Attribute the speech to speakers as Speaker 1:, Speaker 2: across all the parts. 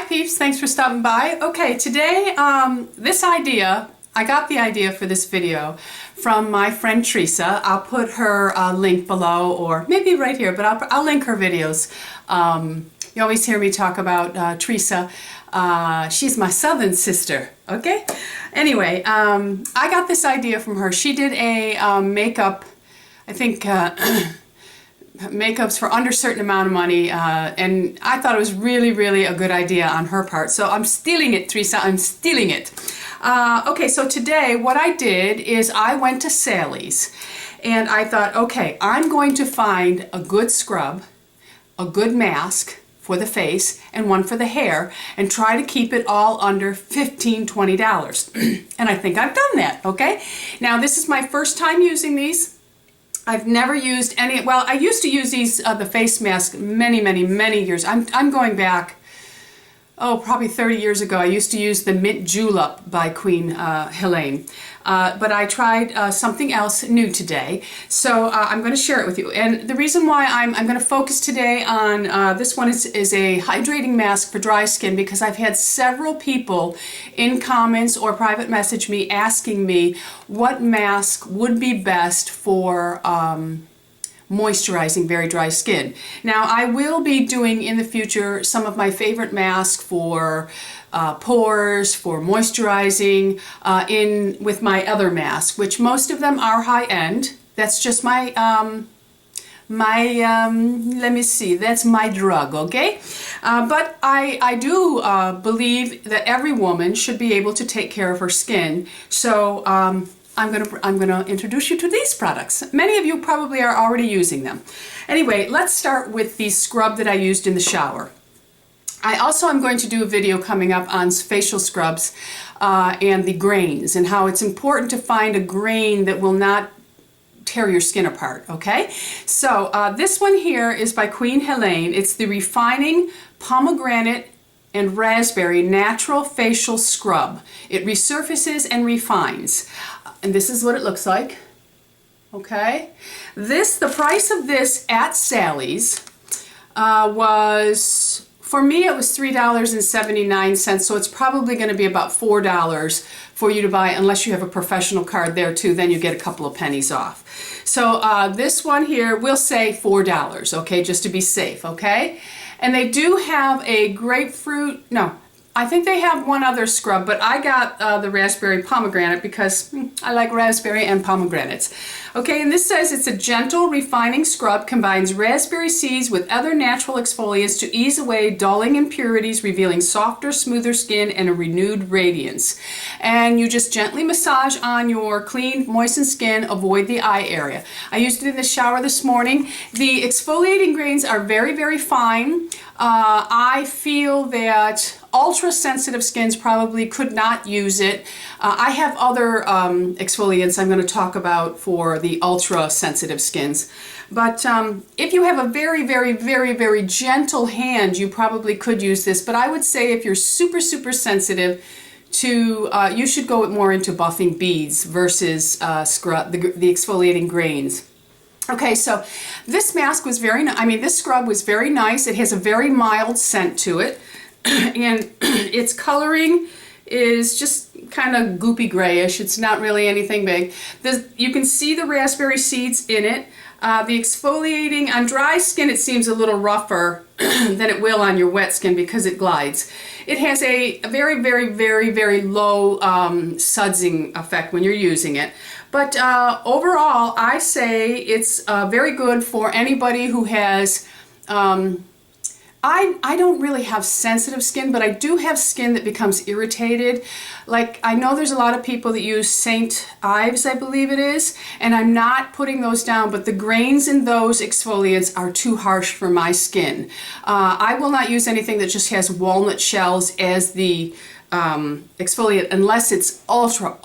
Speaker 1: peeps, thanks for stopping by. Okay, today, I got the idea for this video from my friend Theresa. I'll put her link below, or maybe right here, but I'll link her videos. You always hear me talk about Theresa. She's my southern sister, okay? Anyway, I got this idea from her. She did a makeup, I think, makeups for under a certain amount of money, and I thought it was really a good idea on her part. So I'm stealing it, Theresa, I'm stealing it. Okay, so today what I did is I went to Sally's and I thought, okay, I'm going to find a good scrub, a good mask for the face, and one for the hair, and try to keep it all under $15–20. And I think I've done that, okay? Now this is my first time using these. I've never used any, well, I used to use these, the face mask many years. I'm going back, oh, probably 30 years ago. I used to use the Mint Julep by Queen Helene. But I tried something else new today, so I'm going to share it with you. And the reason why I'm going to focus today on this one is a hydrating mask for dry skin, because I've had several people in comments or private message me asking me what mask would be best for moisturizing very dry skin. Now I will be doing in the future some of my favorite masks for pores, for moisturizing with my other mask, which most of them are high-end. That's just my let me see, that's my drug, okay? But I do believe that every woman should be able to take care of her skin. So I'm gonna introduce you to these products. Many of you probably are already using them. Anyway, let's start with the scrub that I used in the shower. I also am going to do a video coming up on facial scrubs and the grains, and how it's important to find a grain that will not tear your skin apart, okay? So this one here is by Queen Helene. It's the Refining Pomegranate and Raspberry Natural Facial Scrub. It resurfaces and refines. And this is what it looks like, okay? The price of this at Sally's was, for me it was $3.79, so it's probably going to be about $4 for you to buy, unless you have a professional card there too, then you get a couple of pennies off. So this one here, we'll say $4, okay, just to be safe, okay? And they do have a grapefruit, no, I think they have one other scrub, but I got the raspberry pomegranate because I like raspberry and pomegranates. Okay, and this says it's a gentle refining scrub, combines raspberry seeds with other natural exfoliants to ease away dulling impurities, revealing softer, smoother skin and a renewed radiance. And you just gently massage on your clean, moistened skin, avoid the eye area. I used it in the shower this morning. The exfoliating grains are very fine. I feel that ultra-sensitive skins probably could not use it. I have other exfoliants I'm going to talk about for the ultra-sensitive skins. But if you have a very gentle hand, you probably could use this. But I would say if you're super sensitive, you should go more into buffing beads versus scrub, the exfoliating grains. Okay, so this mask was this scrub was very nice. It has a very mild scent to it, and its coloring is just kind of goopy grayish. It's not really anything big. You can see the raspberry seeds in it. The exfoliating, on dry skin it seems a little rougher than it will on your wet skin because it glides. It has a very low sudsing effect when you're using it. But overall, I say it's very good for anybody who has, I don't really have sensitive skin, but I do have skin that becomes irritated. Like, I know there's a lot of people that use St. Ives, I believe it is, and I'm not putting those down, but the grains in those exfoliants are too harsh for my skin. I will not use anything that just has walnut shells as the exfoliate unless it's ultra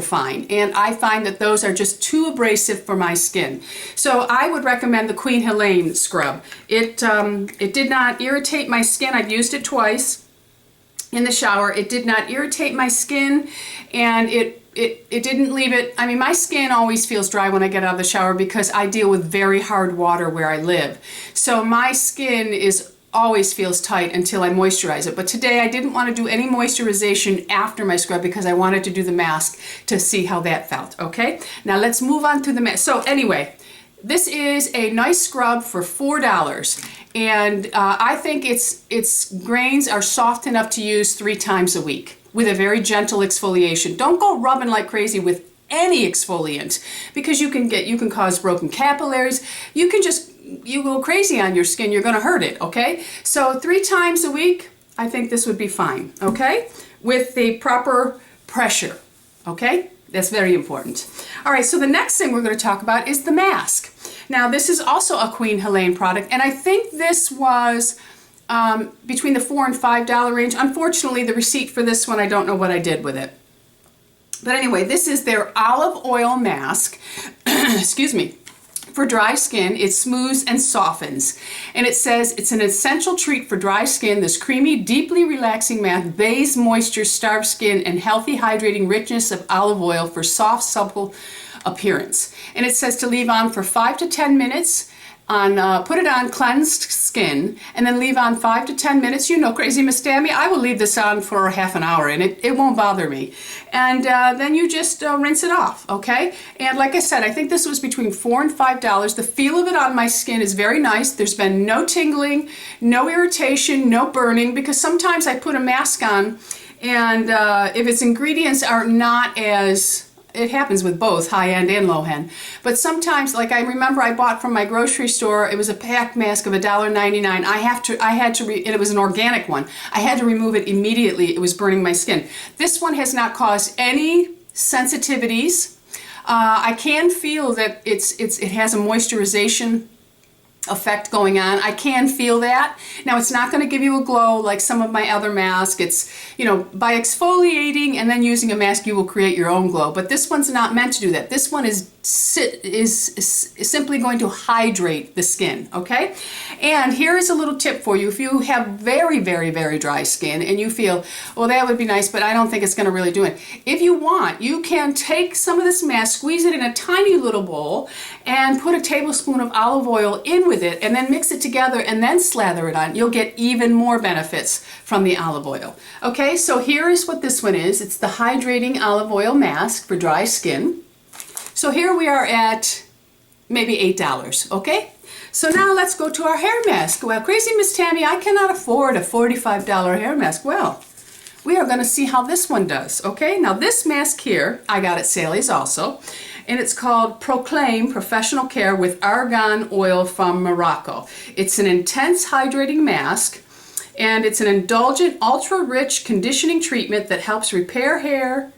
Speaker 1: fine, and I find that those are just too abrasive for my skin. So I would recommend the Queen Helene scrub. It did not irritate my skin. I've used it twice in the shower. It did not irritate my skin, and it didn't leave it. I mean, my skin always feels dry when I get out of the shower because I deal with very hard water where I live. So my skin is always feels tight until I moisturize it. But today I didn't want to do any moisturization after my scrub because I wanted to do the mask to see how that felt, okay? Now let's move on to the mask. So anyway, this is a nice scrub for $4, and I think its grains are soft enough to use 3 times a week with a very gentle exfoliation. Don't go rubbing like crazy with any exfoliant because you can cause broken capillaries. You go crazy on your skin, you're going to hurt it, okay? So 3 times a week, I think this would be fine, okay? With the proper pressure, okay? That's very important. All right, so the next thing we're going to talk about is the mask. Now, this is also a Queen Helene product, and I think this was between the $4 and $5 range. Unfortunately, the receipt for this one, I don't know what I did with it. But anyway, this is their olive oil mask. Excuse me. For dry skin, it smooths and softens. And it says it's an essential treat for dry skin. This creamy, deeply relaxing mask bathes moisture, starved skin, and healthy, hydrating richness of olive oil for soft, supple appearance. And it says to leave on for 5 to 10 minutes. Put it on cleansed skin and then leave on 5 to 10 minutes. You know, crazy Miss Tammy, I will leave this on for half an hour and it won't bother me. And then you just rinse it off, okay? And like I said, I think this was between $4 and $5. The feel of it on my skin is very nice. There's been no tingling, no irritation, no burning, because sometimes I put a mask on and if its ingredients are not as... It happens with both high-end and low-end. But sometimes, like I remember I bought from my grocery store, it was a pack mask of $1.99. And it was an organic one. I had to remove it immediately. It was burning my skin. This one has not caused any sensitivities. I can feel that it has a moisturization effect going on. I can feel that. Now, it's not going to give you a glow like some of my other masks. It's, you know, by exfoliating and then using a mask, you will create your own glow. But this one's not meant to do that. This one is simply going to hydrate the skin, okay? And here is a little tip for you. If you have very, very, very dry skin and you feel, well, that would be nice, but I don't think it's going to really do it. If you want, you can take some of this mask, squeeze it in a tiny little bowl, and put a tablespoon of olive oil in with it, and then mix it together and then slather it on. You'll get even more benefits from the olive oil. Okay, so here is what this one is. It's the Hydrating Olive Oil Mask for dry skin. So here we are at maybe $8, okay? So now let's go to our hair mask. Well, crazy Miss Tammy, I cannot afford a $45 hair mask. Well, we are going to see how this one does, okay? Now this mask here, I got at Sally's also, and it's called Proclaim Professional Care with Argan Oil from Morocco. It's an intense hydrating mask, and it's an indulgent, ultra-rich conditioning treatment that helps repair hair,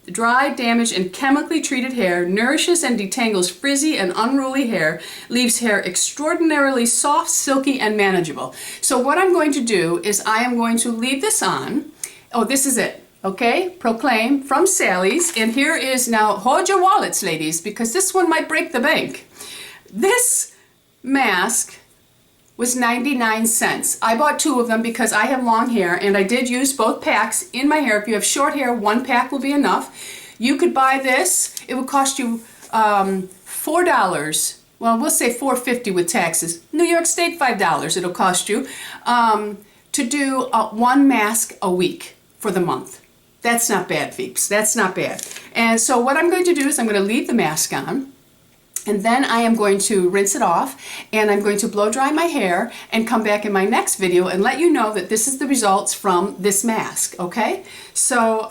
Speaker 1: dry, damaged, and chemically treated hair, nourishes and detangles frizzy and unruly hair, leaves hair extraordinarily soft, silky, and manageable. So what I'm going to do is I am going to leave this on. Oh, this is it. Okay, Proclaim from Sally's. And here is, now hold your wallets, ladies, because this one might break the bank. This mask was 99 cents. I bought 2 of them because I have long hair and I did use both packs in my hair. If you have short hair, 1 pack will be enough. You could buy this. It would cost you $4. Well, we'll say $4.50 with taxes. New York State, $5 it'll cost you to do 1 mask a week for the month. That's not bad, peeps. That's not bad. And so what I'm going to do is I'm going to leave the mask on, and then I am going to rinse it off, and I'm going to blow dry my hair and come back in my next video and let you know that this is the results from this mask, okay? So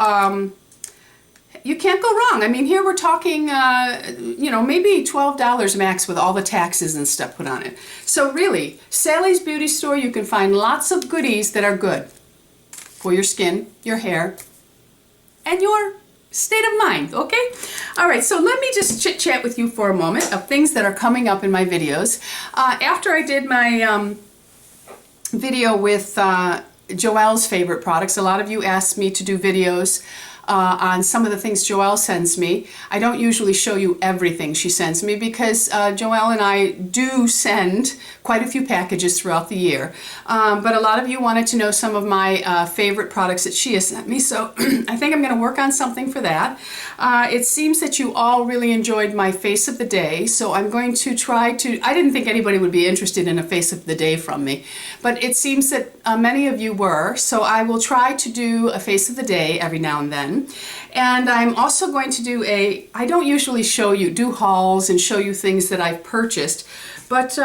Speaker 1: you can't go wrong. I mean, here we're talking, you know, maybe $12 max with all the taxes and stuff put on it. So really, Sally's Beauty Store, you can find lots of goodies that are good for your skin, your hair, and your state of mind, okay? All right, so let me just chit-chat with you for a moment of things that are coming up in my videos. After I did my video with Joelle's favorite products, a lot of you asked me to do videos on some of the things Joelle sends me. I don't usually show you everything she sends me because Joelle and I do send quite a few packages throughout the year. But a lot of you wanted to know some of my favorite products that she has sent me, so I think I'm going to work on something for that. It seems that you all really enjoyed my face of the day, so I'm going to try to, I didn't think anybody would be interested in a face of the day from me, but it seems that many of you were, so I will try to do a face of the day every now and then. And I'm also going to do I don't usually do hauls and show you things that I've purchased, but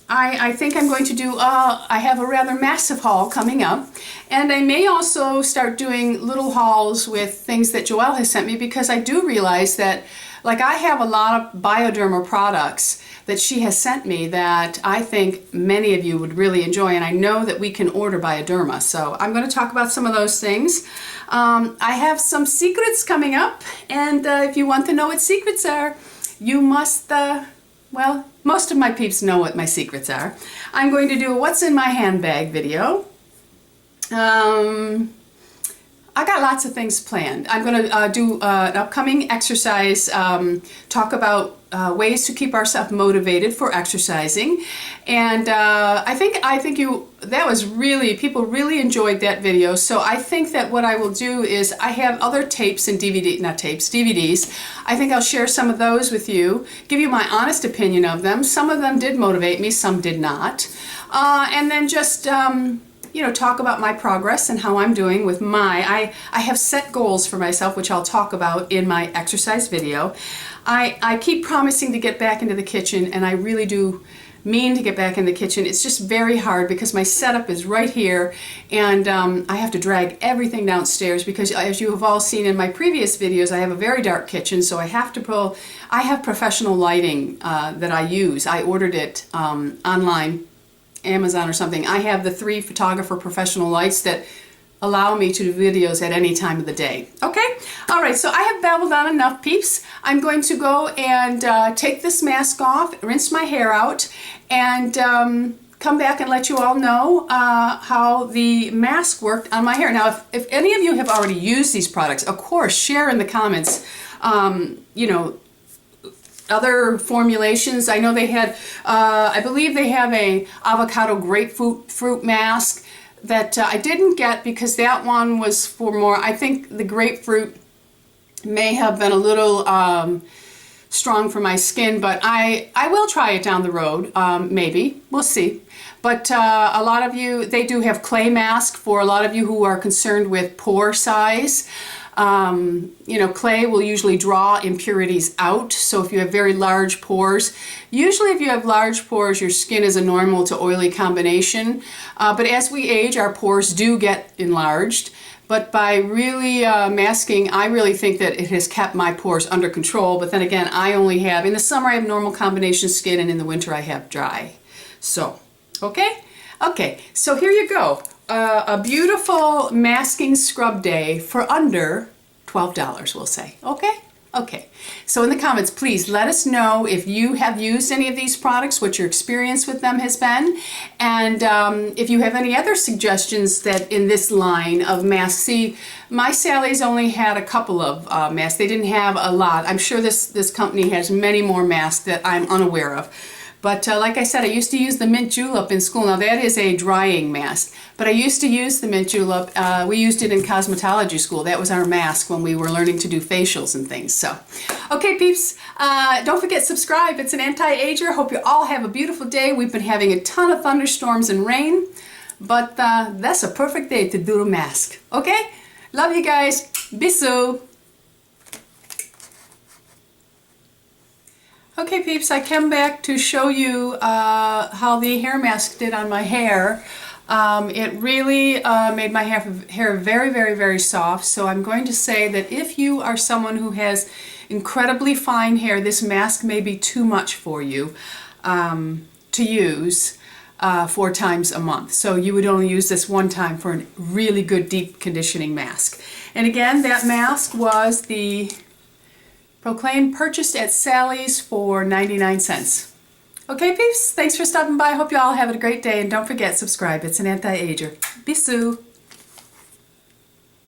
Speaker 1: I think I'm going to do, I have a rather massive haul coming up, and I may also start doing little hauls with things that Joelle has sent me, because I do realize that, like, I have a lot of Bioderma products that she has sent me that I think many of you would really enjoy, and I know that we can order Bioderma, so I'm going to talk about some of those things. I have some secrets coming up, and if you want to know what secrets are, you must, well, most of my peeps know what my secrets are. I'm going to do a what's in my handbag video. I got lots of things planned. I'm going to do an upcoming exercise, talk about ways to keep ourselves motivated for exercising, and I think people really enjoyed that video. So I think that what I will do is, I have other tapes and DVDs. I think I'll share some of those with you, give you my honest opinion of them. Some of them did motivate me, some did not, and then just you know, talk about my progress and how I'm doing with I have set goals for myself, which I'll talk about in my exercise video. I keep promising to get back into the kitchen, and I really do mean to get back in the kitchen. It's just very hard because my setup is right here, and I have to drag everything downstairs because, as you have all seen in my previous videos, I have a very dark kitchen, so I have professional lighting that I use. I ordered it online, Amazon or something. I have the 3 photographer professional lights that allow me to do videos at any time of the day. Okay? All right, so I have babbled on enough, peeps. I'm going to go and take this mask off, rinse my hair out, and come back and let you all know how the mask worked on my hair. Now, if any of you have already used these products, of course, share in the comments, you know, other formulations. I know they had, I believe they have a avocado grapefruit mask that I didn't get because that one was for more, I think the grapefruit may have been a little strong for my skin, but I will try it down the road, maybe, we'll see. But a lot of you, they do have clay mask for a lot of you who are concerned with pore size. You know, clay will usually draw impurities out, so if you have very large pores, usually if you have large pores, your skin is a normal to oily combination, but as we age, our pores do get enlarged. But by really masking, I really think that it has kept my pores under control. But then again, I only have, in the summer I have normal combination skin, and in the winter I have dry. So, okay? Okay, so here you go. A beautiful masking scrub day for under $12, we'll say. Okay? Okay. So in the comments, please let us know if you have used any of these products, what your experience with them has been, and if you have any other suggestions that in this line of masks. See, my Sally's only had a couple of masks. They didn't have a lot. I'm sure this company has many more masks that I'm unaware of. But like I said, I used to use the mint julep in school. Now that is a drying mask, but I used to use the mint julep. We used it in cosmetology school. That was our mask when we were learning to do facials and things. So, okay, peeps, don't forget subscribe. It's an anti-ager. Hope you all have a beautiful day. We've been having a ton of thunderstorms and rain, but that's a perfect day to do a mask. Okay? Love you guys. Bisous. Okay, peeps, I came back to show you how the hair mask did on my hair. It really made my hair very, very, very soft. So I'm going to say that if you are someone who has incredibly fine hair, this mask may be too much for you to use 4 times a month. So you would only use this one time for a really good deep conditioning mask. And again, that mask was the Proclaim, purchased at Sally's for 99 cents. Okay, peeps, thanks for stopping by. Hope you all have a great day, and don't forget, subscribe. It's an anti-ager. Bisous.